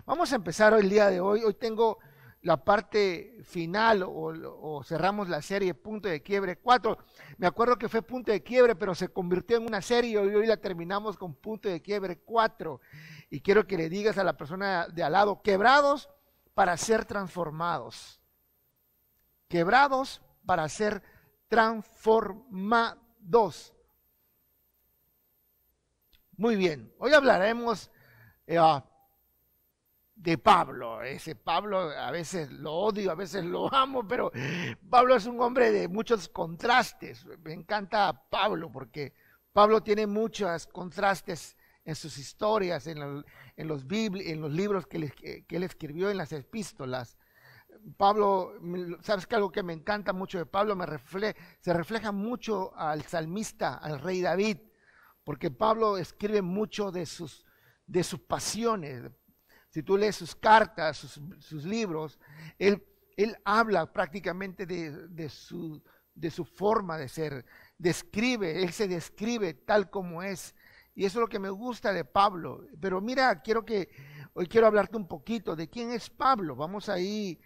Vamos a empezar el día de hoy. Hoy tengo la parte final o cerramos la serie Punto de Quiebre 4. Me acuerdo que fue Punto de Quiebre, pero se convirtió en una serie y hoy la terminamos con Punto de Quiebre 4. Y quiero que le digas a la persona de al lado, quebrados para ser transformados. Quebrados para ser transformados. Muy bien, hoy hablaremos de Pablo. Ese Pablo a veces lo odio, a veces lo amo, pero Pablo es un hombre de muchos contrastes. Me encanta Pablo porque Pablo tiene muchos contrastes en sus historias, en los libros que él escribió, en las epístolas. Pablo, ¿sabes qué? Algo que me encanta mucho de Pablo? Se refleja mucho al salmista, al rey David, porque Pablo escribe mucho de sus pasiones. Si tú lees sus cartas, sus libros, él habla prácticamente de su forma de ser, él se describe tal como es, y eso es lo que me gusta de Pablo. Pero mira, hoy quiero hablarte un poquito de quién es Pablo. Vamos ahí,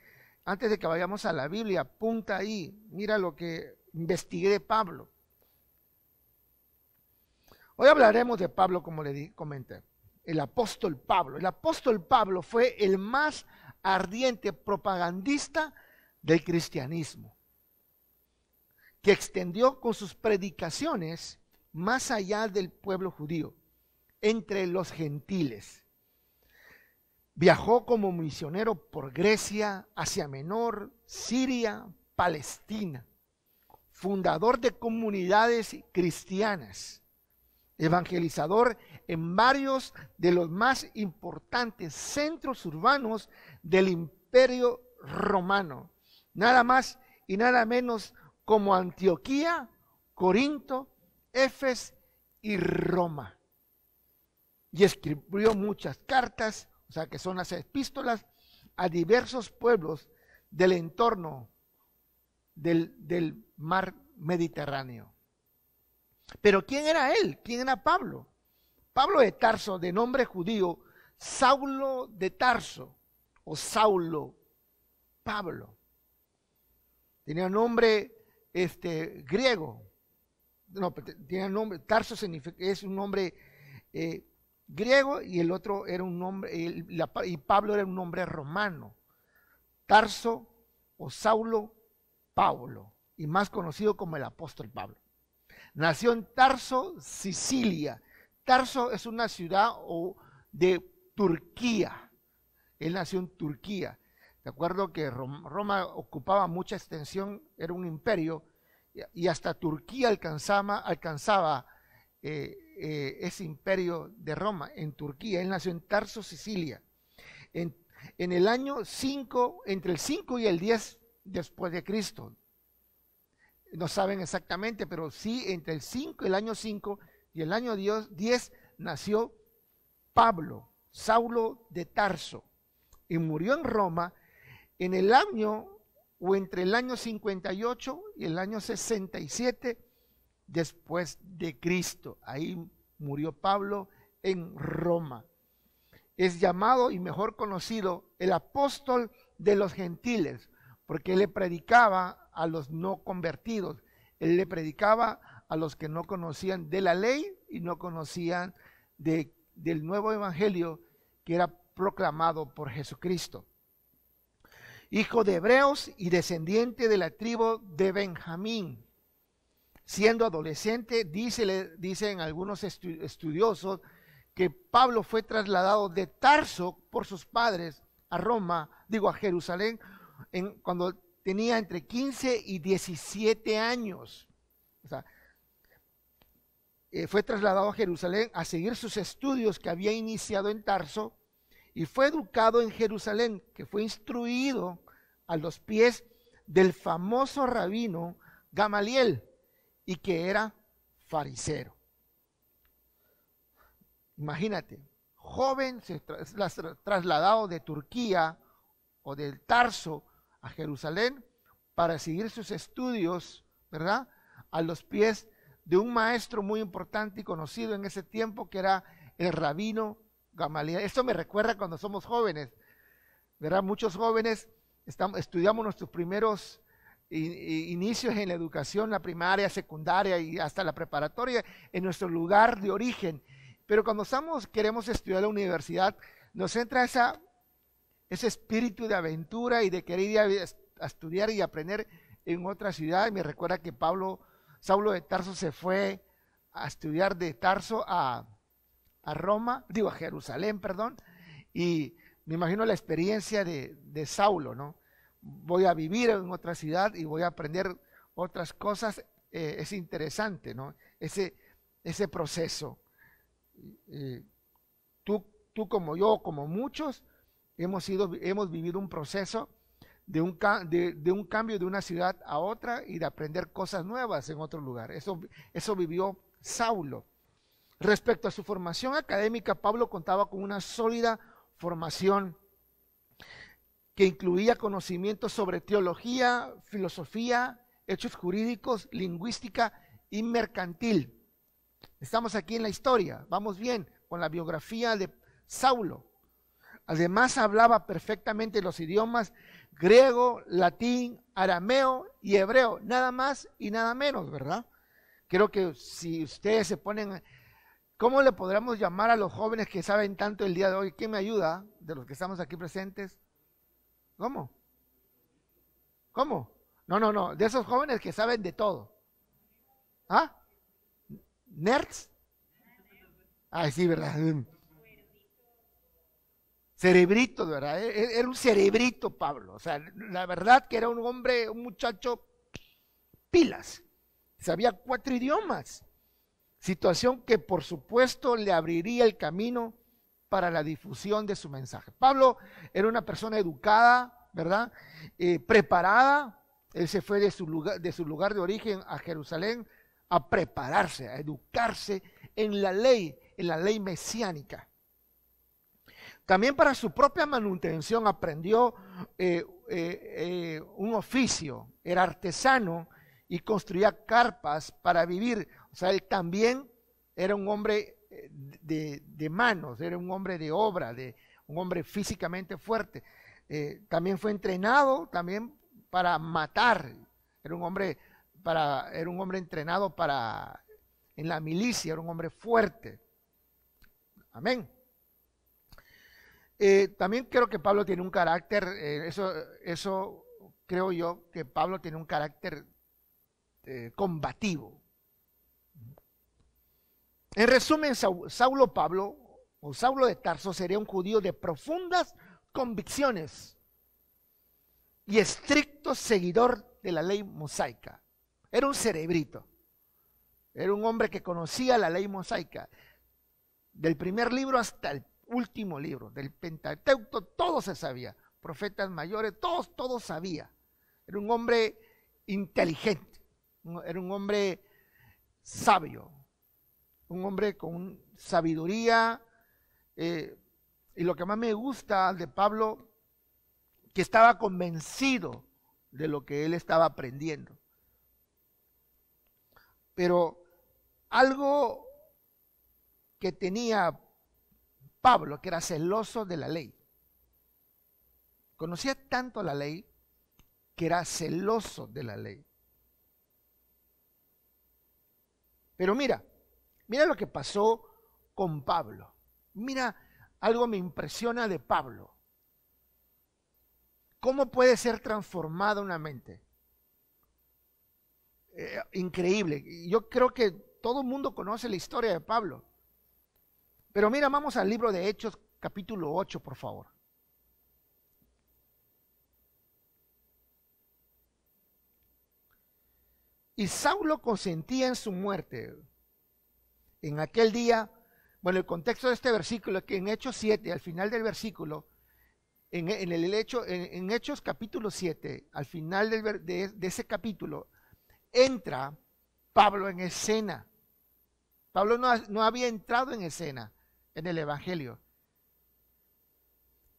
antes de que vayamos a la Biblia, apunta ahí, mira lo que investigué de Pablo. Hoy hablaremos de Pablo, como le comenté, el apóstol Pablo. El apóstol Pablo fue el más ardiente propagandista del cristianismo, que extendió con sus predicaciones más allá del pueblo judío, entre los gentiles. Viajó como misionero por Grecia, Asia Menor, Siria, Palestina, fundador de comunidades cristianas, evangelizador en varios de los más importantes centros urbanos del Imperio Romano, nada más y nada menos como Antioquía, Corinto, Éfeso y Roma. Y escribió muchas cartas, o sea que son las epístolas, a diversos pueblos del entorno del mar Mediterráneo. Pero ¿quién era él? ¿Quién era Pablo? Pablo de Tarso, de nombre judío, Saulo de Tarso, o Saulo, Pablo. Tenía nombre griego. No, tiene nombre, Tarso es un nombre griego, y el otro era un nombre, y Pablo era un nombre romano. Tarso o Saulo, Pablo, y más conocido como el apóstol Pablo. Nació en Tarso, Sicilia. Tarso es una ciudad de Turquía. Él nació en Turquía. De acuerdo que Roma ocupaba mucha extensión, era un imperio, y hasta Turquía alcanzaba ese imperio de Roma, en Turquía. Él nació en Tarso, Sicilia. En el año 5, entre el 5 y el 10 después de Cristo. No saben exactamente, pero sí, entre el año 5 y el año 10 nació Pablo, Saulo de Tarso, y murió en Roma en el año, o entre el año 58 y el año 67 después de Cristo. Ahí murió Pablo en Roma. Es llamado y mejor conocido el apóstol de los gentiles, porque él le predicaba a los no convertidos. Él le predicaba a los que no conocían de la ley y no conocían del nuevo evangelio que era proclamado por Jesucristo. Hijo de hebreos y descendiente de la tribu de Benjamín. Siendo adolescente, dicen algunos estudiosos que Pablo fue trasladado de Tarso por sus padres a Jerusalén, cuando tenía entre 15 y 17 años. O sea, fue trasladado a Jerusalén a seguir sus estudios que había iniciado en Tarso, y fue educado en Jerusalén, que fue instruido a los pies del famoso rabino Gamaliel, y que era fariseo. Imagínate, joven, trasladado de Turquía o del Tarso a Jerusalén para seguir sus estudios, ¿verdad? A los pies de un maestro muy importante y conocido en ese tiempo, que era el rabino Gamaliel. Esto me recuerda cuando somos jóvenes, ¿verdad? Muchos jóvenes estudiamos nuestros primeros inicios en la educación, la primaria, secundaria y hasta la preparatoria, en nuestro lugar de origen. Pero cuando queremos estudiar la universidad, nos entra ese espíritu de aventura y de querer ir a estudiar y aprender en otra ciudad. Y me recuerda que Saulo de Tarso se fue a estudiar de Tarso a Jerusalén, perdón, y me imagino la experiencia de Saulo, ¿no? Voy a vivir en otra ciudad y voy a aprender otras cosas, es interesante, ¿no? Ese proceso. Tú como yo, como muchos, hemos vivido un proceso de un cambio de una ciudad a otra y de aprender cosas nuevas en otro lugar. Eso vivió Saulo. Respecto a su formación académica, Pablo contaba con una sólida formación que incluía conocimientos sobre teología, filosofía, hechos jurídicos, lingüística y mercantil. Estamos aquí en la historia, vamos bien con la biografía de Saulo. Además hablaba perfectamente los idiomas griego, latín, arameo y hebreo, nada más y nada menos, ¿verdad? Creo que si ustedes se ponen, ¿cómo le podríamos llamar a los jóvenes que saben tanto el día de hoy? ¿Quién me ayuda de los que estamos aquí presentes? ¿Cómo? ¿Cómo? No, de esos jóvenes que saben de todo. ¿Ah? ¿Nerds? Ay, sí, ¿verdad? Cerebrito, ¿verdad? Era un cerebrito Pablo. O sea, la verdad que era un hombre, un muchacho pilas. Sabía 4 idiomas. Situación que por supuesto le abriría el camino para la difusión de su mensaje. Pablo era una persona educada, ¿verdad? Preparada. Él se fue de su lugar de origen a Jerusalén a prepararse, a educarse en la ley mesiánica. También para su propia manutención aprendió un oficio, era artesano y construía carpas para vivir. O sea, él también era un hombre de manos, era un hombre de obra, un hombre físicamente fuerte. También fue entrenado también para matar. Era un hombre entrenado en la milicia, era un hombre fuerte. Amén. También creo que Pablo tiene un carácter, eso creo yo, que Pablo tiene un carácter combativo. En resumen, Saulo de Tarso sería un judío de profundas convicciones y estricto seguidor de la ley mosaica. Era un cerebrito, era un hombre que conocía la ley mosaica, del primer libro hasta el último libro, del Pentateuco, todo se sabía, profetas mayores, todo sabía. Era un hombre inteligente, era un hombre sabio, un hombre con sabiduría, y lo que más me gusta de Pablo, que estaba convencido de lo que él estaba aprendiendo. Pero algo que tenía Pablo, que era celoso de la ley. Conocía tanto la ley que era celoso de la ley. Pero mira lo que pasó con Pablo. Mira, algo me impresiona de Pablo. ¿Cómo puede ser transformada una mente? Increíble. Yo creo que todo el mundo conoce la historia de Pablo. Pero mira, vamos al libro de Hechos, capítulo 8, por favor. Y Saulo consentía en su muerte. En aquel día, bueno, el contexto de este versículo es que en Hechos 7, al final del versículo, en Hechos capítulo 7, al final de ese capítulo, entra Pablo en escena. Pablo no había entrado en escena en el Evangelio.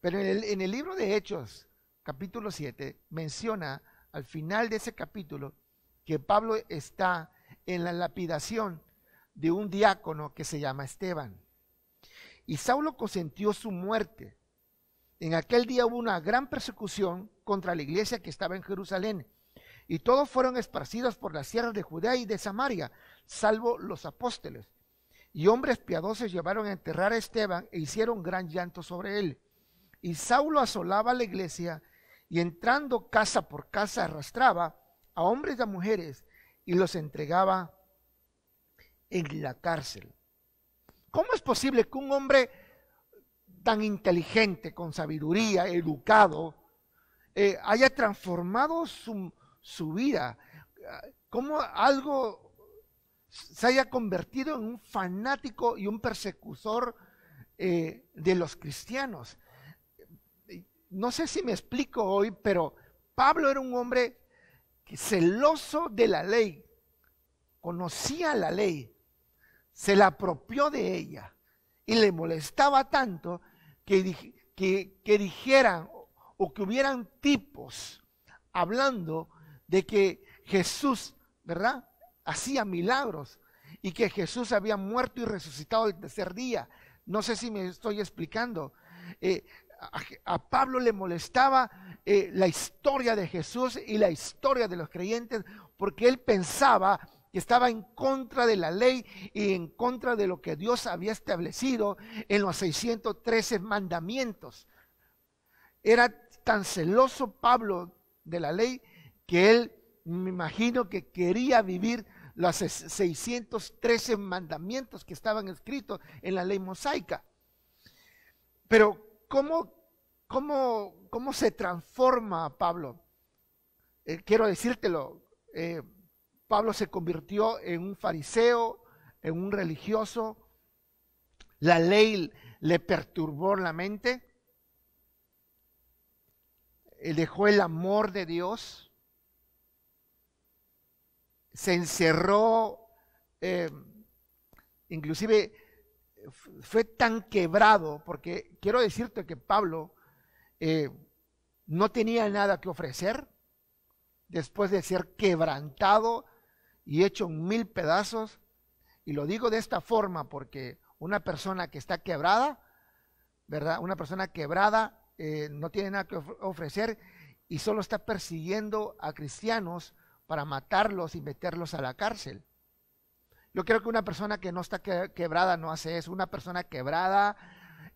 Pero en el libro de Hechos, capítulo 7, menciona al final de ese capítulo que Pablo está en la lapidación de un diácono que se llama Esteban. y Saulo consintió su muerte. En aquel día hubo una gran persecución contra la iglesia que estaba en Jerusalén, y todos fueron esparcidos por las sierras de Judea y de Samaria, salvo los apóstoles. Y hombres piadosos llevaron a enterrar a Esteban e hicieron gran llanto sobre él. Y Saulo asolaba la iglesia y entrando casa por casa arrastraba a hombres y a mujeres y los entregaba en la cárcel. ¿Cómo es posible que un hombre tan inteligente, con sabiduría, educado, haya transformado su vida? ¿Cómo algo se haya convertido en un fanático y un persecutor de los cristianos? No sé si me explico hoy, pero Pablo era un hombre celoso de la ley, conocía la ley, se la apropió de ella y le molestaba tanto que dijeran o que hubieran tipos hablando de que Jesús, ¿verdad?, hacía milagros y que Jesús había muerto y resucitado el tercer día. No sé si me estoy explicando. A Pablo le molestaba la historia de Jesús y la historia de los creyentes, porque él pensaba que estaba en contra de la ley y en contra de lo que Dios había establecido en los 613 mandamientos. Era tan celoso Pablo de la ley que él, me imagino, que quería vivir los 613 mandamientos que estaban escritos en la ley mosaica. Pero ¿cómo se transforma Pablo? Quiero decírtelo, Pablo se convirtió en un fariseo, en un religioso. La ley le perturbó la mente. Dejó el amor de Dios. Se encerró, inclusive fue tan quebrado, porque quiero decirte que Pablo no tenía nada que ofrecer después de ser quebrantado y hecho en 1000 pedazos. Y lo digo de esta forma porque una persona que está quebrada, ¿verdad? Una persona quebrada no tiene nada que ofrecer y solo está persiguiendo a cristianos para matarlos y meterlos a la cárcel. Yo creo que una persona que no está quebrada no hace eso. Una persona quebrada,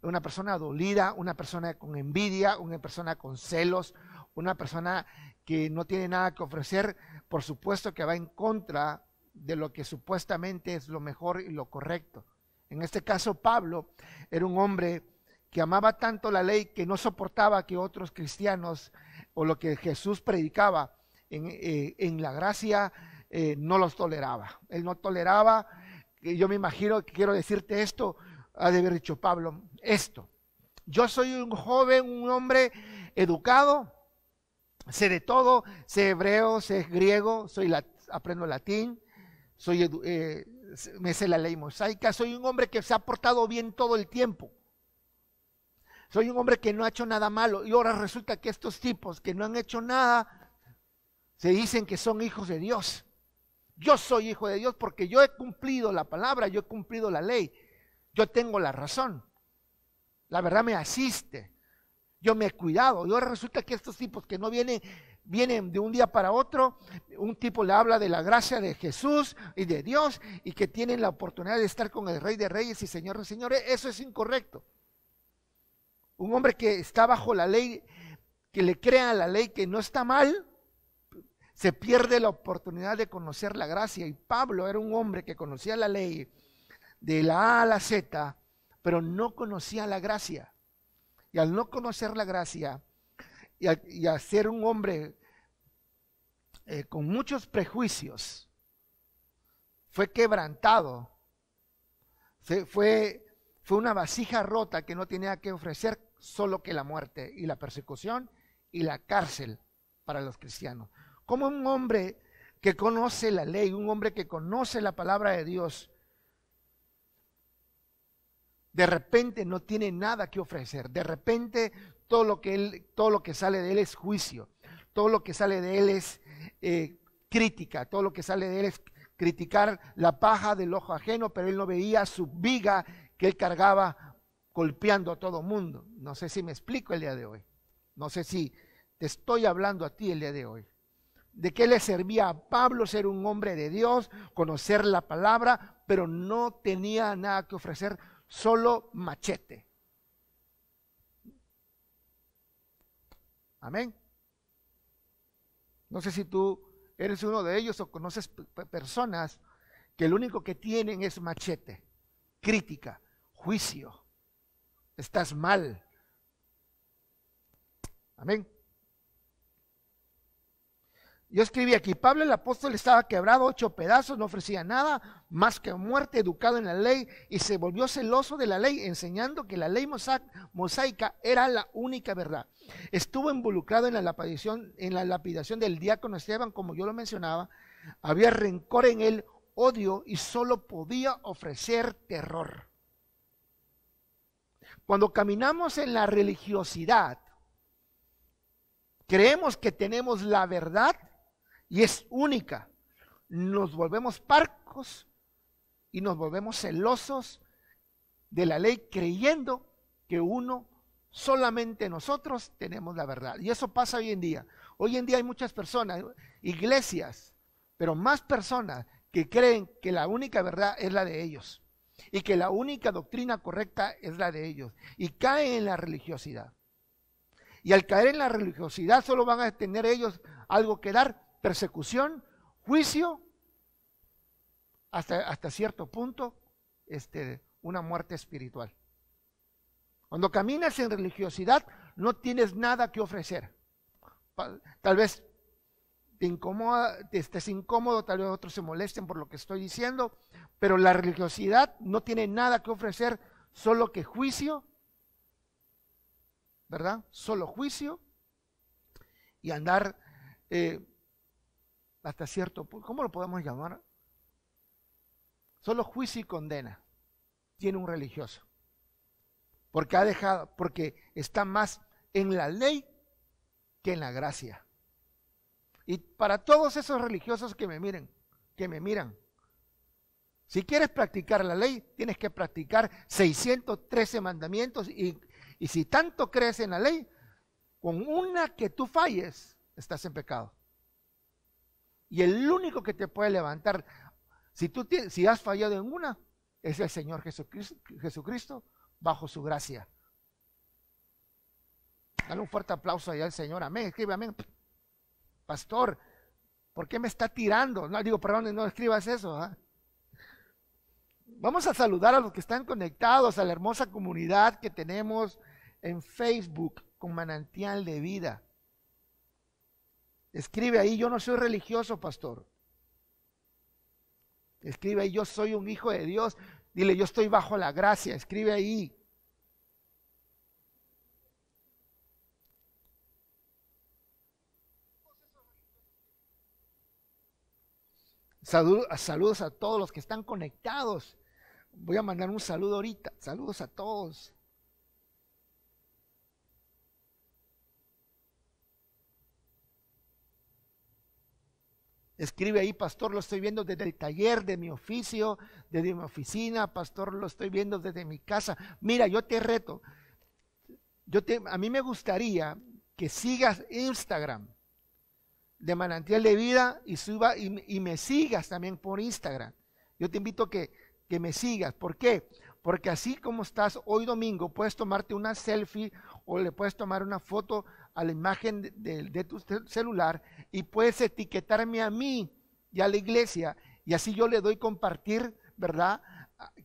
una persona dolida, una persona con envidia, una persona con celos, una persona que no tiene nada que ofrecer, por supuesto que va en contra de lo que supuestamente es lo mejor y lo correcto. En este caso, Pablo era un hombre que amaba tanto la ley que no soportaba que otros cristianos o lo que Jesús predicaba en la gracia no los toleraba. Él no toleraba. Yo me imagino que quiero decirte esto, ha de haber dicho Pablo, esto. Yo soy un joven, un hombre educado, sé de todo, sé hebreo, sé griego, aprendo latín, me sé la ley mosaica, soy un hombre que se ha portado bien todo el tiempo. Soy un hombre que no ha hecho nada malo y ahora resulta que estos tipos que no han hecho nada se dicen que son hijos de Dios. Yo soy hijo de Dios porque yo he cumplido la palabra, yo he cumplido la ley, yo tengo la razón. La verdad me asiste, yo me he cuidado. Y ahora resulta que estos tipos que no vienen de un día para otro, un tipo le habla de la gracia de Jesús y de Dios y que tienen la oportunidad de estar con el Rey de Reyes y Señor de Señores. Eso es incorrecto. Un hombre que está bajo la ley, que le crea a la ley que no está mal, se pierde la oportunidad de conocer la gracia. Y Pablo era un hombre que conocía la ley de la A a la Z, pero no conocía la gracia. Y al no conocer la gracia y a ser un hombre con muchos prejuicios, fue quebrantado. Fue una vasija rota que no tenía que ofrecer solo que la muerte y la persecución y la cárcel para los cristianos. Como un hombre que conoce la ley, un hombre que conoce la palabra de Dios, de repente no tiene nada que ofrecer. De repente todo lo que sale de él es juicio, todo lo que sale de él es crítica, todo lo que sale de él es criticar la paja del ojo ajeno, pero él no veía su viga que él cargaba golpeando a todo mundo. No sé si me explico el día de hoy. No sé si te estoy hablando a ti el día de hoy. ¿De qué le servía a Pablo ser un hombre de Dios, conocer la palabra, pero no tenía nada que ofrecer, solo machete? Amén. No sé si tú eres uno de ellos o conoces personas que lo único que tienen es machete, crítica, juicio. Estás mal. Amén. Yo escribí aquí, Pablo el apóstol estaba quebrado, 8 pedazos, no ofrecía nada más que muerte, educado en la ley, y se volvió celoso de la ley, enseñando que la ley mosaica era la única verdad. Estuvo involucrado en la lapidación del diácono Esteban, como yo lo mencionaba. Había rencor en él, odio, y solo podía ofrecer terror. Cuando caminamos en la religiosidad, creemos que tenemos la verdad y es única. Nos volvemos parcos y nos volvemos celosos de la ley, creyendo que solamente nosotros tenemos la verdad. Y eso pasa hoy en día. Hoy en día hay muchas personas, iglesias, pero más personas que creen que la única verdad es la de ellos y que la única doctrina correcta es la de ellos, y caen en la religiosidad. Y al caer en la religiosidad solo van a tener ellos algo que dar: persecución, juicio, hasta cierto punto, una muerte espiritual. Cuando caminas en religiosidad no tienes nada que ofrecer. Tal vez te incomoda, te estés incómodo, tal vez otros se molesten por lo que estoy diciendo, pero la religiosidad no tiene nada que ofrecer, solo que juicio, ¿verdad? Solo juicio y andar hasta cierto punto, ¿cómo lo podemos llamar? Solo juicio y condena tiene un religioso, porque está más en la ley que en la gracia. Y para todos esos religiosos que me miran, si quieres practicar la ley, tienes que practicar 613 mandamientos, y si tanto crees en la ley, con una que tú falles, estás en pecado. Y el único que te puede levantar, si has fallado en una, es el Señor Jesucristo, bajo su gracia. Dale un fuerte aplauso allá al Señor. Amén. Escribe amén. Pastor, ¿por qué me está tirando? No, digo, perdón, no escribas eso. ¿Eh? Vamos a saludar a los que están conectados a la hermosa comunidad que tenemos en Facebook con Manantial de Vida. Escribe ahí, yo no soy religioso, pastor. Escribe ahí, yo soy un hijo de Dios. Dile, yo estoy bajo la gracia. Escribe ahí. Saludos a todos los que están conectados. Voy a mandar un saludo ahorita. Saludos a todos. Escribe ahí, pastor, lo estoy viendo desde el taller de mi oficio, desde mi oficina. Pastor, lo estoy viendo desde mi casa. Mira, yo te reto. A mí me gustaría que sigas Instagram de Manantial de Vida y me sigas también por Instagram. Yo te invito a que me sigas. ¿Por qué? Porque así como estás hoy domingo, puedes tomarte una selfie o le puedes tomar una foto a la imagen de tu celular y puedes etiquetarme a mí y a la iglesia, y así yo le doy compartir, ¿verdad?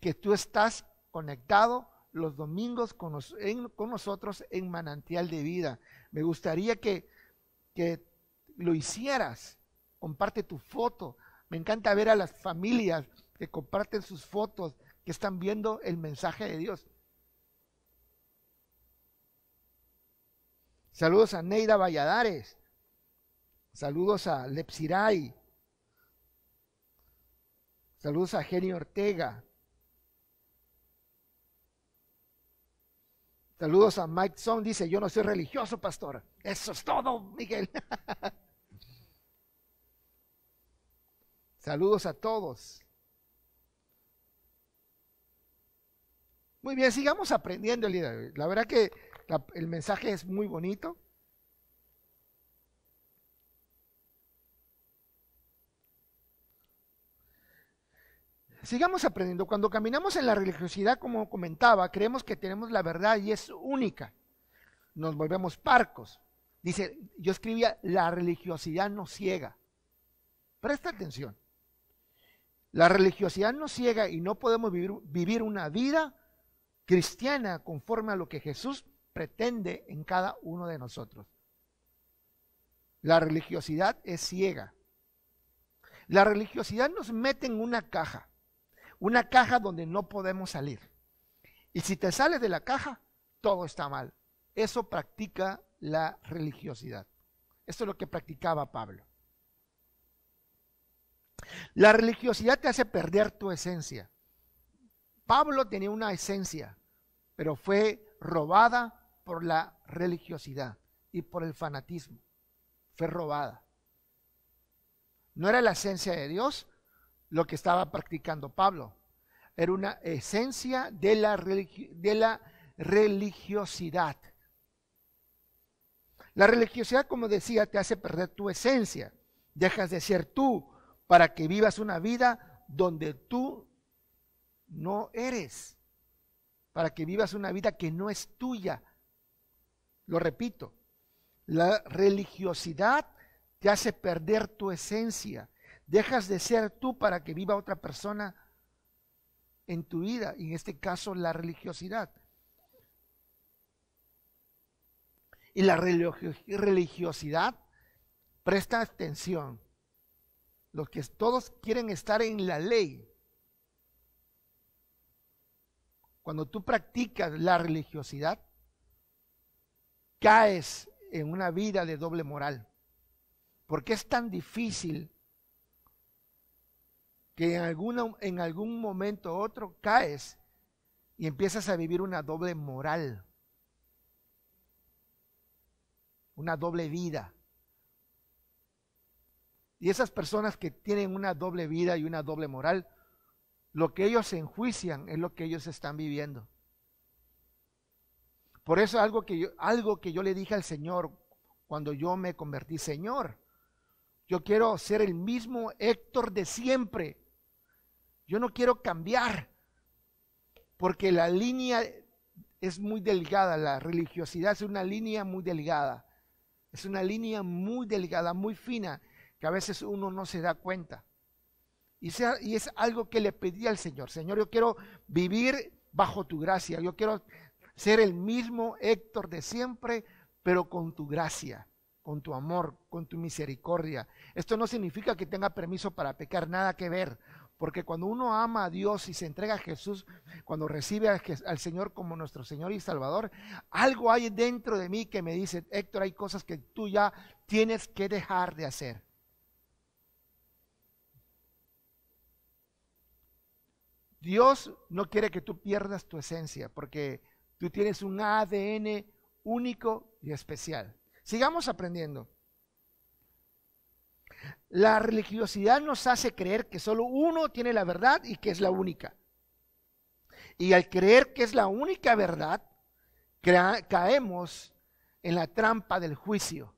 Que tú estás conectado los domingos con nosotros en Manantial de Vida. Me gustaría que lo hicieras. Comparte tu foto. Me encanta ver a las familias que comparten sus fotos, que están viendo el mensaje de Dios. Saludos a Neida Valladares. Saludos a Lepsiray. Saludos a Jenny Ortega. Saludos a Mike Son, dice, yo no soy religioso, pastor. Eso es todo, Miguel. Saludos a todos. Muy bien, sigamos aprendiendo el día de hoy. La verdad que el mensaje es muy bonito. Sigamos aprendiendo. Cuando caminamos en la religiosidad, como comentaba, creemos que tenemos la verdad y es única. Nos volvemos parcos. Dice, yo escribía, la religiosidad nos ciega. Presta atención. La religiosidad nos ciega y no podemos vivir una vida cristiana conforme a lo que Jesús pretende en cada uno de nosotros. La religiosidad es ciega. La religiosidad nos mete en una caja donde no podemos salir. Y si te sales de la caja, todo está mal. Eso practica la religiosidad. Esto es lo que practicaba Pablo. La religiosidad te hace perder tu esencia. Pablo tenía una esencia, pero fue robada por la religiosidad y por el fanatismo. Fue robada. No era la esencia de Dios lo que estaba practicando Pablo. Era una esencia de la religiosidad. La religiosidad, como decía, te hace perder tu esencia. Dejas de ser tú para que vivas una vida donde tú no eres. Para que vivas una vida que no es tuya. Lo repito, la religiosidad te hace perder tu esencia. Dejas de ser tú para que viva otra persona en tu vida, y en este caso la religiosidad. Y la religiosidad, presta atención, los que todos quieren estar en la ley. Cuando tú practicas la religiosidad, caes en una vida de doble moral. Porque es tan difícil que en algún momento u otro caes y empiezas a vivir una doble moral, una doble vida. Y esas personas que tienen una doble vida y una doble moral, lo que ellos se enjuician es lo que ellos están viviendo. Por eso algo que yo le dije al Señor cuando yo me convertí: Señor, yo quiero ser el mismo Héctor de siempre. Yo no quiero cambiar, porque la línea es muy delgada. La religiosidad es una línea muy delgada. Es una línea muy delgada, muy fina, que a veces uno no se da cuenta. Y es algo que le pedí al Señor. Señor, yo quiero vivir bajo tu gracia. Yo quiero ser el mismo Héctor de siempre, pero con tu gracia, con tu amor, con tu misericordia. Esto no significa que tenga permiso para pecar, nada que ver. Porque cuando uno ama a Dios y se entrega a Jesús, cuando recibe al Señor como nuestro Señor y Salvador, algo hay dentro de mí que me dice: Héctor, hay cosas que tú ya tienes que dejar de hacer. Dios no quiere que tú pierdas tu esencia, porque tú tienes un ADN único y especial. Sigamos aprendiendo. La religiosidad nos hace creer que solo uno tiene la verdad y que es la única. Y al creer que es la única verdad, caemos en la trampa del juicio.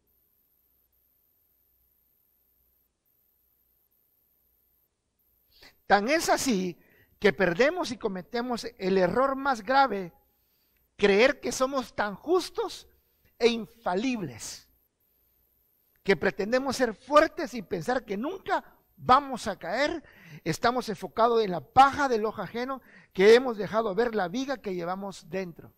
Tan es así que perdemos y cometemos el error más grave: creer que somos tan justos e infalibles, que pretendemos ser fuertes y pensar que nunca vamos a caer. Estamos enfocados en la paja del ojo ajeno, que hemos dejado ver la viga que llevamos dentro.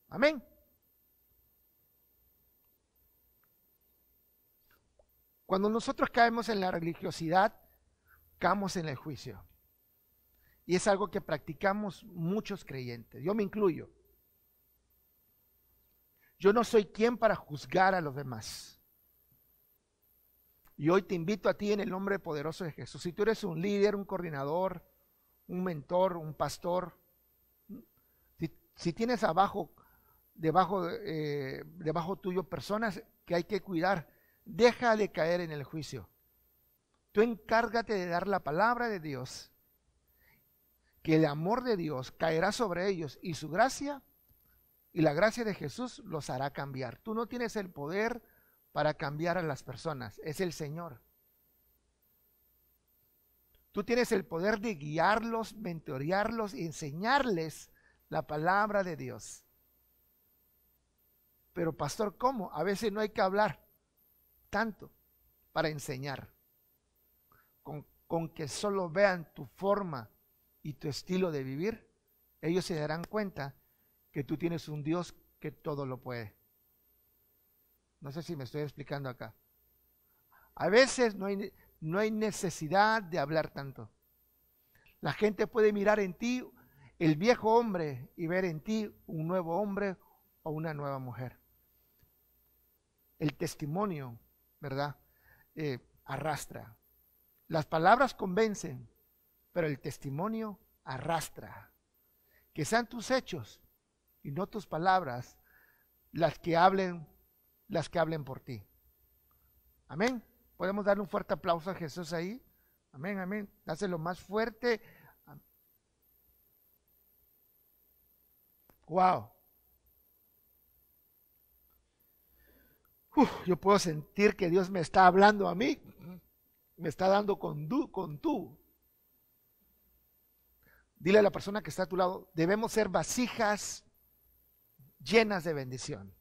Amén. Cuando nosotros caemos en la religiosidad, caemos en el juicio. Y es algo que practicamos muchos creyentes. Yo me incluyo. Yo no soy quien para juzgar a los demás. Y hoy te invito a ti en el nombre poderoso de Jesús. Si tú eres un líder, un coordinador, un mentor, un pastor, si tienes debajo tuyo personas que hay que cuidar, deja de caer en el juicio. Tú encárgate de dar la palabra de Dios, que el amor de Dios caerá sobre ellos y su gracia y la gracia de Jesús los hará cambiar. Tú no tienes el poder para cambiar a las personas, es el Señor. Tú tienes el poder de guiarlos, mentorearlos y enseñarles la palabra de Dios. Pero pastor, ¿cómo? A veces no hay que hablar tanto para enseñar. Con que solo vean tu forma y tu estilo de vivir, ellos se darán cuenta que tú tienes un Dios que todo lo puede. No sé si me estoy explicando acá. A veces no hay necesidad de hablar tanto. La gente puede mirar en ti el viejo hombre y ver en ti un nuevo hombre o una nueva mujer. El testimonio, ¿verdad? Arrastra. Las palabras convencen, pero el testimonio arrastra. Que sean tus hechos y no tus palabras las que hablen por ti. Amén. Podemos darle un fuerte aplauso a Jesús ahí. Amén, amén. Dáselo más fuerte. Wow. Yo puedo sentir que Dios me está hablando a mí. Me está dando con tú. Dile a la persona que está a tu lado, debemos ser vasijas llenas de bendición.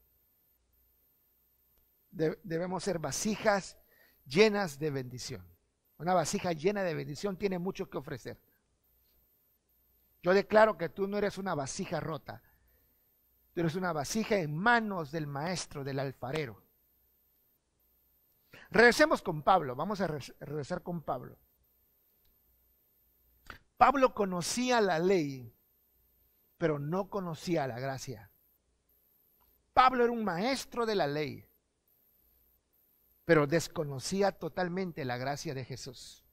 Debemos ser vasijas llenas de bendición. Una vasija llena de bendición tiene mucho que ofrecer. Yo declaro que tú no eres una vasija rota. Tú eres una vasija en manos del maestro, del alfarero. Regresemos con Pablo. Vamos a regresar con Pablo. Pablo conocía la ley, pero no conocía la gracia. Pablo era un maestro de la ley, pero desconocía totalmente la gracia de Jesús.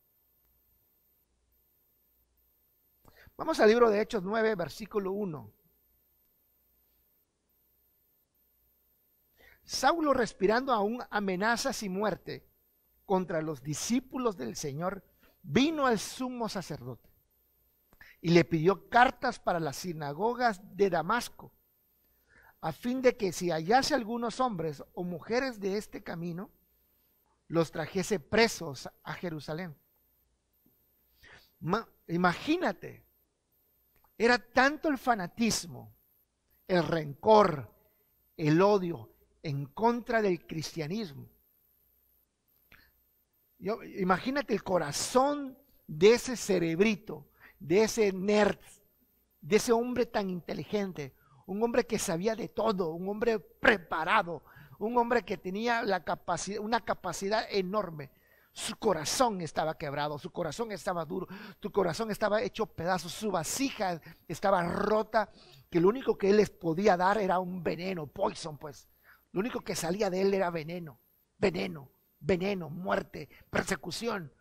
Vamos al libro de Hechos 9, versículo 1. Saulo, respirando aún amenazas y muerte contra los discípulos del Señor, vino al sumo sacerdote y le pidió cartas para las sinagogas de Damasco, a fin de que si hallase algunos hombres o mujeres de este camino, los trajese presos a Jerusalén. Imagínate, era tanto el fanatismo, el rencor, el odio en contra del cristianismo. Imagínate el corazón de ese cerebrito, de ese nerd, de ese hombre tan inteligente, un hombre que sabía de todo, un hombre preparado, un hombre que tenía una capacidad enorme. Su corazón estaba quebrado, su corazón estaba duro, su corazón estaba hecho pedazos, su vasija estaba rota, que lo único que él les podía dar era un veneno, poison pues. Lo único que salía de él era veneno, muerte, persecución.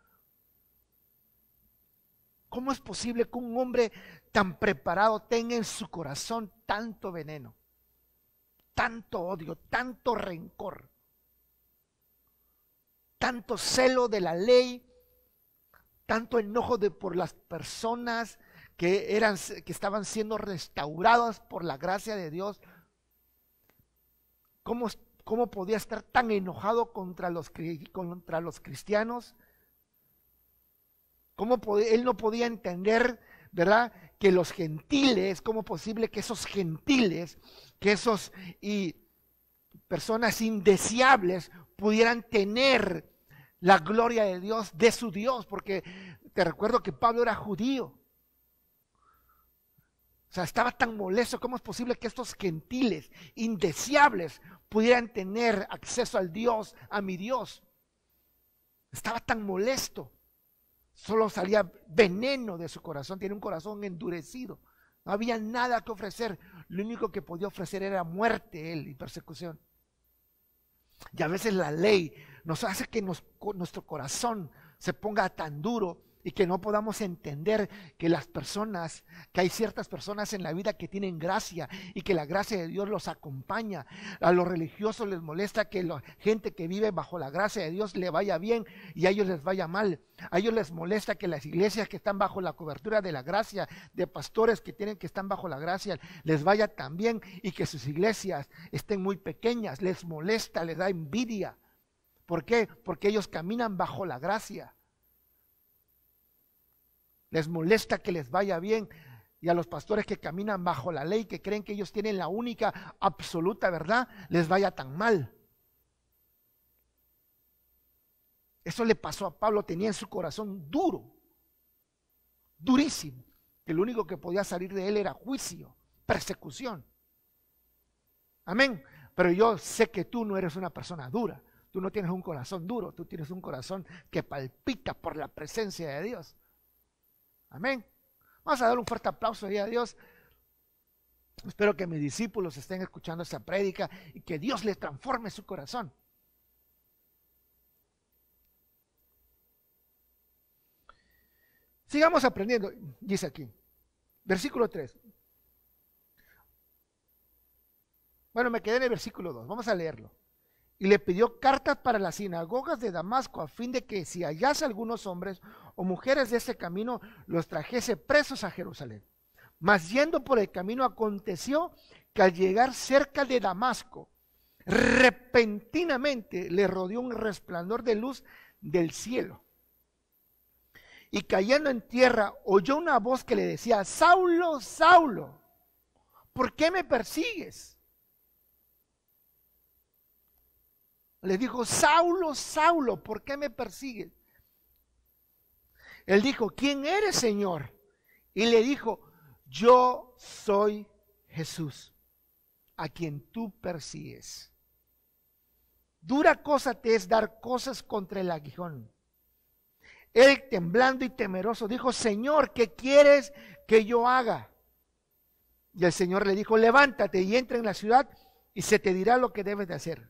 ¿Cómo es posible que un hombre tan preparado tenga en su corazón tanto veneno, tanto odio, tanto rencor, tanto celo de la ley, tanto enojo por las personas que estaban siendo restauradas por la gracia de Dios? ¿Cómo podía estar tan enojado contra los cristianos? Él no podía entender, ¿verdad? Que los gentiles, ¿cómo es posible que esos gentiles, y personas indeseables pudieran tener la gloria de Dios, de su Dios? Porque te recuerdo que Pablo era judío. O sea, estaba tan molesto. ¿Cómo es posible que estos gentiles indeseables pudieran tener acceso al Dios, a mi Dios? Estaba tan molesto. Solo salía veneno de su corazón. Tiene un corazón endurecido. No había nada que ofrecer. Lo único que podía ofrecer era muerte él y persecución. Y a veces la ley nos hace que nuestro corazón se ponga tan duro y que no podamos entender que que hay ciertas personas en la vida que tienen gracia y que la gracia de Dios los acompaña. A los religiosos les molesta que la gente que vive bajo la gracia de Dios le vaya bien y a ellos les vaya mal. A ellos les molesta que las iglesias que están bajo la cobertura de la gracia, de pastores que están bajo la gracia, les vaya tan bien, y que sus iglesias estén muy pequeñas. Les molesta, les da envidia. ¿Por qué? Porque ellos caminan bajo la gracia. Les molesta que les vaya bien, y a los pastores que caminan bajo la ley, que creen que ellos tienen la única absoluta verdad, les vaya tan mal. Eso le pasó a Pablo. Tenía en su corazón duro, durísimo, que lo único que podía salir de él era juicio, persecución. Amén. Pero yo sé que tú no eres una persona dura. Tú no tienes un corazón duro, tú tienes un corazón que palpita por la presencia de Dios. Amén. Vamos a dar un fuerte aplauso a Dios. Espero que mis discípulos estén escuchando esta prédica y que Dios les transforme su corazón. Sigamos aprendiendo, dice aquí, versículo 3. Bueno, me quedé en el versículo 2, vamos a leerlo. Y le pidió cartas para las sinagogas de Damasco, a fin de que si hallase algunos hombres o mujeres de ese camino, los trajese presos a Jerusalén. Mas yendo por el camino, aconteció que al llegar cerca de Damasco, repentinamente le rodeó un resplandor de luz del cielo. Y cayendo en tierra, oyó una voz que le decía: Saulo, Saulo, ¿por qué me persigues? Le dijo: Saulo, Saulo, ¿por qué me persigues? Él dijo: ¿quién eres, Señor? Y le dijo: yo soy Jesús, a quien tú persigues. Dura cosa te es dar cosas contra el aguijón. Él, temblando y temeroso, dijo: Señor, ¿qué quieres que yo haga? Y el Señor le dijo: levántate y entra en la ciudad y se te dirá lo que debes de hacer.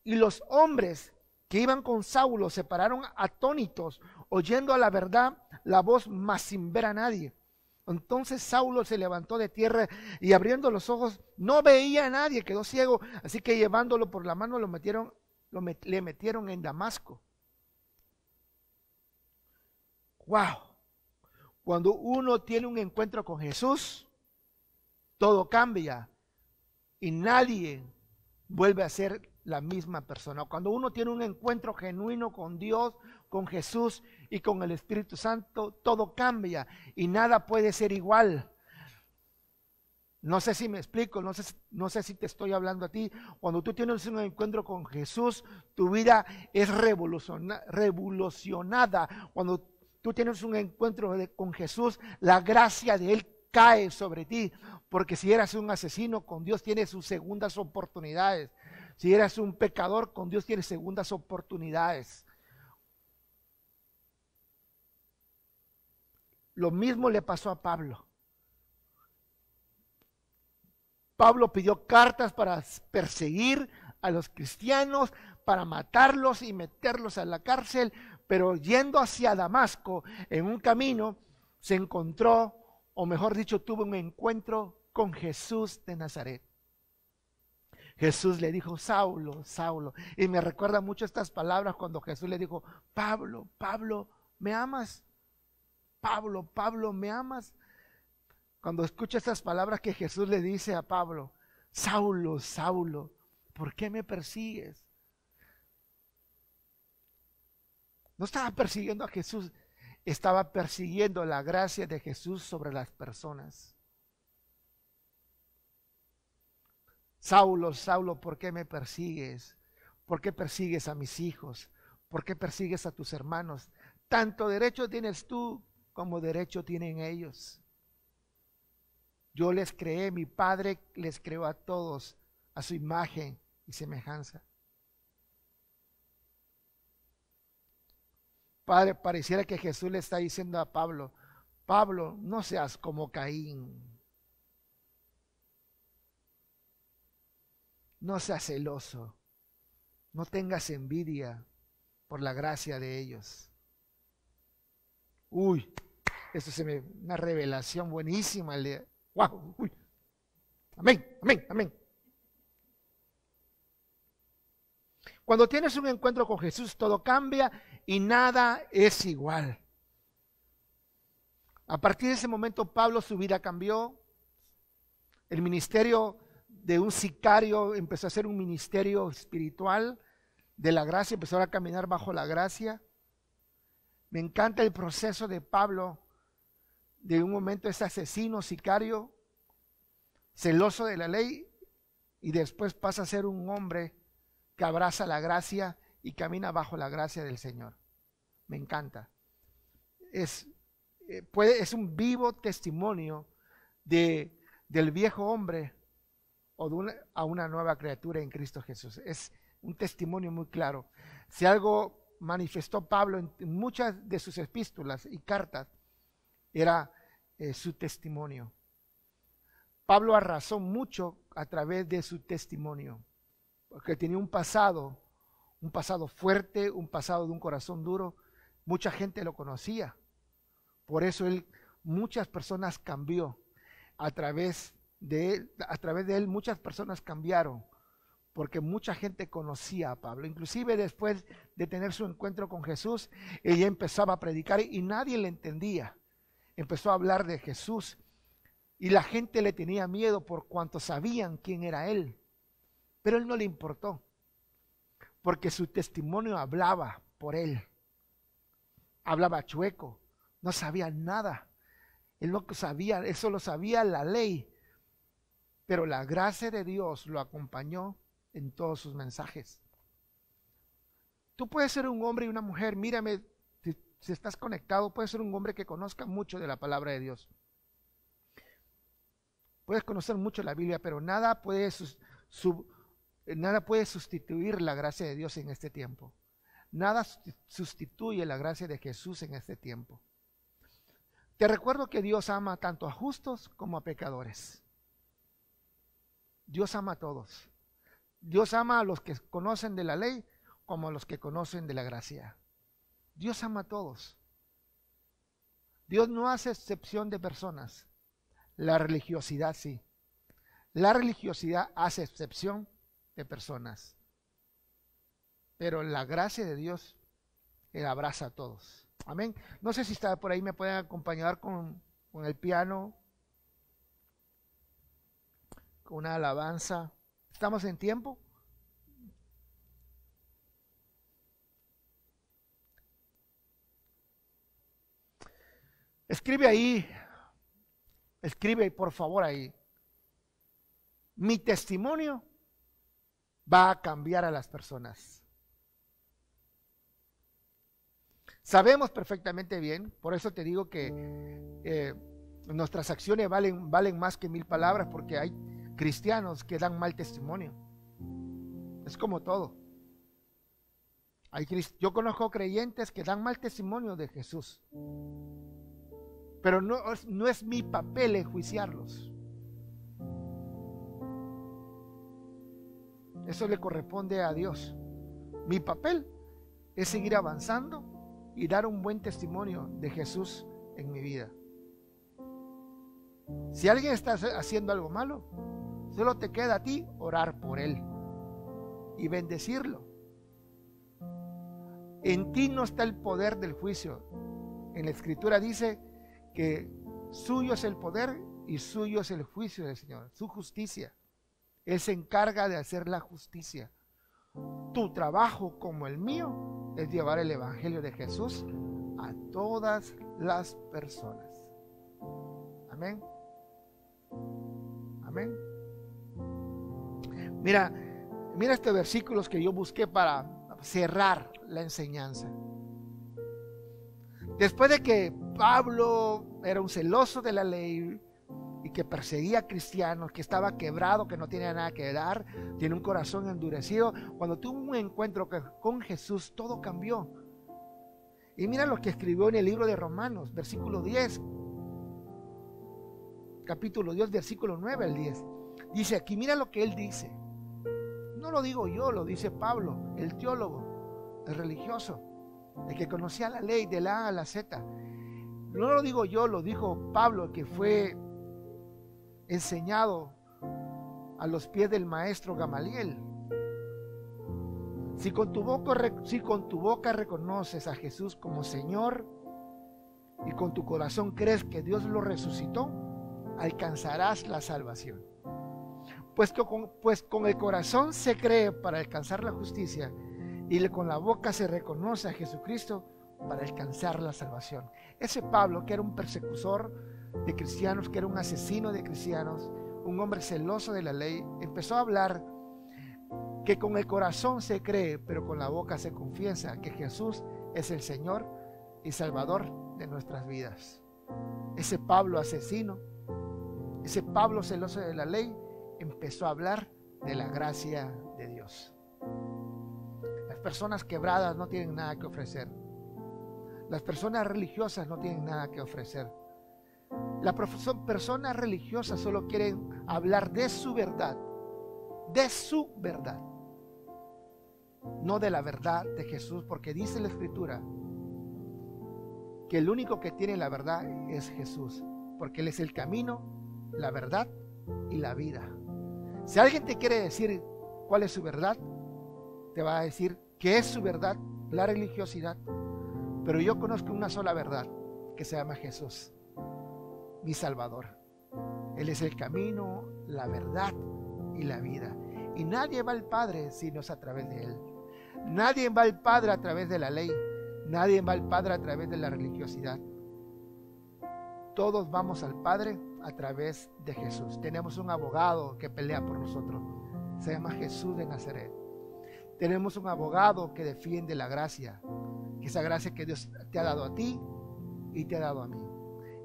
Y los hombres que iban con Saulo se pararon atónitos, oyendo a la verdad la voz, mas sin ver a nadie. Entonces Saulo se levantó de tierra y abriendo los ojos no veía a nadie, quedó ciego. Así que llevándolo por la mano le metieron en Damasco. Wow. Cuando uno tiene un encuentro con Jesús, todo cambia y nadie vuelve a ser la misma persona. Cuando uno tiene un encuentro genuino con Dios, con Jesús y con el Espíritu Santo, todo cambia y nada puede ser igual. No sé si me explico, no sé si te estoy hablando a ti. Cuando tú tienes un encuentro con Jesús, tu vida es revolucionada. Cuando tú tienes un encuentro con Jesús, la gracia de Él cae sobre ti. Porque si eras un asesino, con Dios tienes sus segundas oportunidades. Si eras un pecador, con Dios tienes segundas oportunidades. Lo mismo le pasó a Pablo. Pablo pidió cartas para perseguir a los cristianos, para matarlos y meterlos a la cárcel, pero yendo hacia Damasco, en un camino, se encontró, o mejor dicho, tuvo un encuentro con Jesús de Nazaret. Jesús le dijo: Saulo, Saulo. Y me recuerda mucho estas palabras cuando Jesús le dijo: Pablo, Pablo, ¿me amas? Pablo, Pablo, ¿me amas? Cuando escucha estas palabras que Jesús le dice a Pablo: Saulo, Saulo, ¿por qué me persigues? No estaba persiguiendo a Jesús, estaba persiguiendo la gracia de Jesús sobre las personas. Saulo, Saulo, ¿por qué me persigues? ¿Por qué persigues a mis hijos? ¿Por qué persigues a tus hermanos? Tanto derecho tienes tú como derecho tienen ellos. Yo les creé, mi Padre les creó a todos a su imagen y semejanza. Padre, pareciera que Jesús le está diciendo a Pablo: Pablo, no seas como Caín. No seas celoso. No tengas envidia por la gracia de ellos. Uy, una revelación buenísima. Wow, uy. Amén, amén, amén. Cuando tienes un encuentro con Jesús, todo cambia y nada es igual. A partir de ese momento, Pablo, su vida cambió. El ministerio de un sicario empezó a ser un ministerio espiritual de la gracia, empezó a caminar bajo la gracia. Me encanta el proceso de Pablo, de un momento es asesino, sicario, celoso de la ley, y después pasa a ser un hombre que abraza la gracia y camina bajo la gracia del Señor. Me encanta. Es un vivo testimonio del viejo hombre a una nueva criatura en Cristo Jesús. Es un testimonio muy claro. Si algo manifestó Pablo en muchas de sus epístolas y cartas, era su testimonio. Pablo arrasó mucho a través de su testimonio, porque tenía un pasado fuerte, un pasado de un corazón duro. Mucha gente lo conocía. Por eso muchas personas cambió. A través de él muchas personas cambiaron, porque mucha gente conocía a Pablo. Inclusive después de tener su encuentro con Jesús, ella empezaba a predicar y nadie le entendía. Empezó a hablar de Jesús y la gente le tenía miedo por cuanto sabían quién era él. Pero él no le importó, porque su testimonio hablaba por él. Hablaba chueco, no sabía nada. Él no sabía, él solo sabía la ley. Pero la gracia de Dios lo acompañó en todos sus mensajes. Tú puedes ser un hombre y una mujer, mírame, si estás conectado, puedes ser un hombre que conozca mucho de la palabra de Dios. Puedes conocer mucho la Biblia, pero nada puede sustituir la gracia de Dios en este tiempo. Nada sustituye la gracia de Jesús en este tiempo. Te recuerdo que Dios ama tanto a justos como a pecadores. Dios ama a todos. Dios ama a los que conocen de la ley como a los que conocen de la gracia. Dios ama a todos. Dios no hace excepción de personas. La religiosidad sí. La religiosidad hace excepción de personas. Pero la gracia de Dios abraza a todos. Amén. No sé si está por ahí, me pueden acompañar con el piano, con una alabanza. ¿Estamos en tiempo? Escribe ahí, escribe por favor ahí. Mi testimonio va a cambiar a las personas. Sabemos perfectamente bien, por eso te digo que nuestras acciones valen más que 1000 palabras, porque hay cristianos que dan mal testimonio. Es como todo. Yo conozco creyentes que dan mal testimonio de Jesús, pero no es mi papel enjuiciarlos. Eso le corresponde a Dios. Mi papel es seguir avanzando y dar un buen testimonio de Jesús en mi vida. Si alguien está haciendo algo malo, solo te queda a ti orar por él y bendecirlo. En ti no está el poder del juicio. En la Escritura dice que suyo es el poder y suyo es el juicio del Señor, su justicia. Él se encarga de hacer la justicia. Tu trabajo como el mío es llevar el evangelio de Jesús a todas las personas. Amén. Amén. Mira estos versículos que yo busqué para cerrar la enseñanza. Después de que Pablo era un celoso de la ley y que perseguía a cristianos, que estaba quebrado, que no tenía nada que dar, tiene un corazón endurecido, cuando tuvo un encuentro con Jesús, todo cambió. Y mira lo que escribió en el libro de Romanos, versículo 10, capítulo 10, versículo 9 al 10. Dice aquí, mira lo que él dice. No lo digo yo, lo dice Pablo, el teólogo, el religioso, el que conocía la ley de la A a la Z. No lo digo yo, lo dijo Pablo, que fue enseñado a los pies del maestro Gamaliel. Si con tu boca reconoces a Jesús como Señor y con tu corazón crees que Dios lo resucitó, alcanzarás la salvación. Pues con el corazón se cree para alcanzar la justicia y con la boca se reconoce a Jesucristo para alcanzar la salvación. Ese Pablo, que era un persecutor de cristianos, que era un asesino de cristianos, un hombre celoso de la ley, empezó a hablar que con el corazón se cree, pero con la boca se confiesa que Jesús es el Señor y Salvador de nuestras vidas. Ese Pablo asesino, ese Pablo celoso de la ley, empezó a hablar de la gracia de Dios. Las personas quebradas no tienen nada que ofrecer. Las personas religiosas no tienen nada que ofrecer. Las personas religiosas solo quieren hablar de su verdad, no de la verdad de Jesús, porque dice la Escritura que el único que tiene la verdad es Jesús, porque Él es el camino, la verdad y la vida. Si alguien te quiere decir cuál es su verdad, te va a decir que es su verdad, la religiosidad. Pero yo conozco una sola verdad, que se llama Jesús, mi Salvador. Él es el camino, la verdad y la vida. Y nadie va al Padre si no es a través de Él. Nadie va al Padre a través de la ley. Nadie va al Padre a través de la religiosidad. Todos vamos al Padre a través de Jesús. Tenemos un abogado que pelea por nosotros. Se llama Jesús de Nazaret. Tenemos un abogado que defiende la gracia. Esa gracia que Dios te ha dado a ti y te ha dado a mí.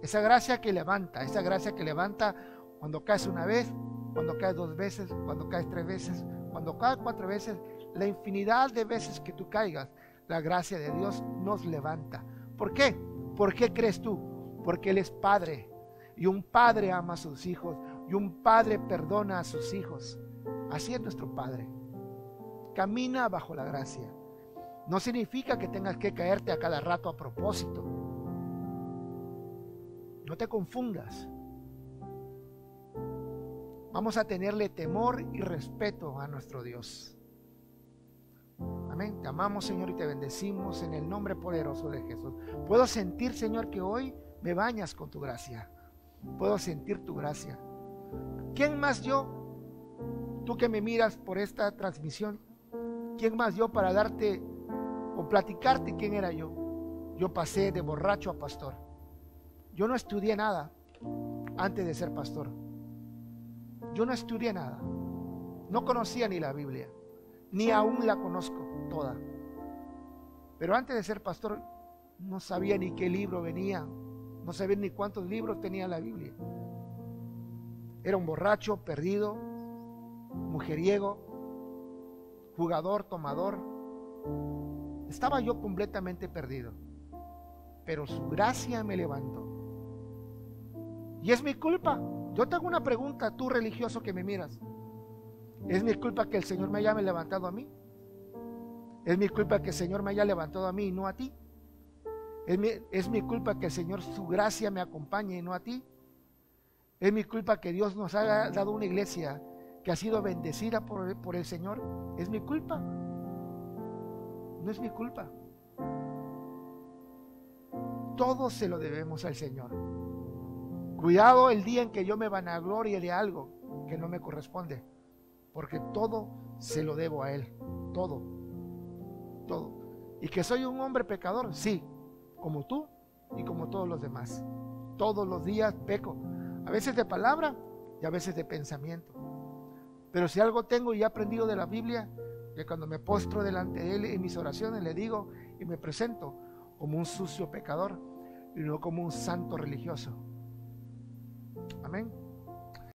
Esa gracia que levanta cuando caes una vez, cuando caes 2 veces, cuando caes 3 veces, cuando caes 4 veces, la infinidad de veces que tú caigas, la gracia de Dios nos levanta. ¿Por qué? ¿Por qué crees tú? Porque Él es Padre, y un padre ama a sus hijos, y un padre perdona a sus hijos. Así es nuestro Padre. Camina bajo la gracia. No significa que tengas que caerte a cada rato a propósito. No te confundas. Vamos a tenerle temor y respeto a nuestro Dios. Amén. Te amamos, Señor, y te bendecimos en el nombre poderoso de Jesús. Puedo sentir, Señor, que hoy me bañas con tu gracia. Puedo sentir tu gracia. ¿Quién más yo? Tú que me miras por esta transmisión, ¿quién más yo para darte o platicarte quién era yo? Yo pasé de borracho a pastor. Yo no estudié nada antes de ser pastor. Yo no estudié nada. No conocía ni la Biblia, ni aún la conozco toda. Pero antes de ser pastor no sabía ni qué libro venía, no sabía ni cuántos libros tenía la Biblia. Era un borracho, perdido, mujeriego, jugador, tomador. Estaba yo completamente perdido, pero su gracia me levantó. Y es mi culpa. Yo te hago una pregunta, tú religioso que me miras. ¿Es mi culpa que el Señor me haya levantado a mí? ¿Es mi culpa que el Señor me haya levantado a mí y no a ti? ¿Es mi culpa que el Señor, su gracia me acompañe y no a ti? ¿Es mi culpa que Dios nos haya dado una iglesia que ha sido bendecida por el Señor? ¿Es mi culpa? No es mi culpa. Todo se lo debemos al Señor. Cuidado el día en que yo me vanaglorie de algo que no me corresponde, porque todo se lo debo a Él. Todo. Y que soy un hombre pecador, sí, como tú y como todos los demás. Todos los días peco, a veces de palabra y a veces de pensamiento. Pero si algo tengo y he aprendido de la Biblia, que cuando me postro delante de Él en mis oraciones le digo y me presento como un sucio pecador y no como un santo religioso. Amén.